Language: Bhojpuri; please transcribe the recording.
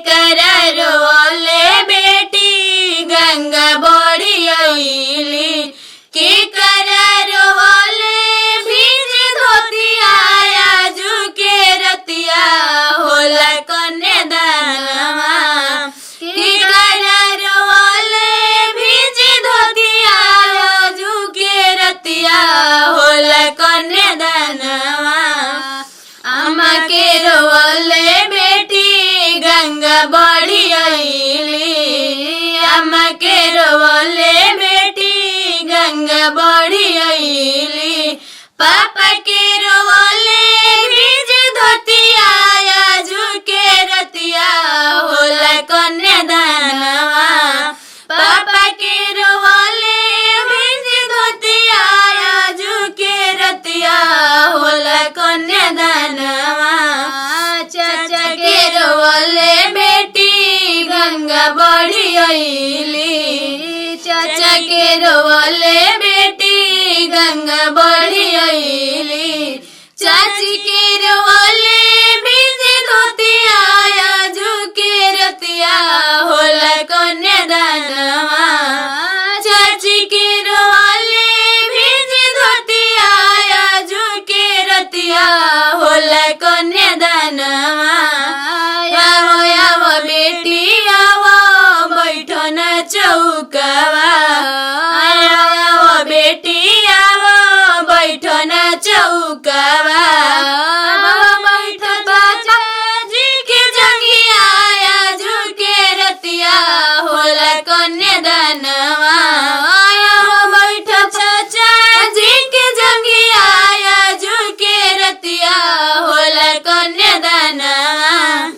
करारोले बेटी गंगा बड़ी आईली के करारोले भीज धोतिया आजू के रतिया होला कन्यादानवा के करारोले भीज धोतिया आजू के रतिया होला कन्यादानवा अम्मा के रोले बेटी गंगा बड़ी आईली अम्मा के रोले बेटी गंगा बड़ी आईली पापा के रोले भीज धोतिया आजू के रतिया होला कन्यादानवा पापा के रोले भीज धोतिया आजू के रतिया होला कन्यादानवा चाचा के रोले बेटी गंगा बड़ी आईली चाचा के रोले बेटी गंगा बड़ी आईली चाची के रोले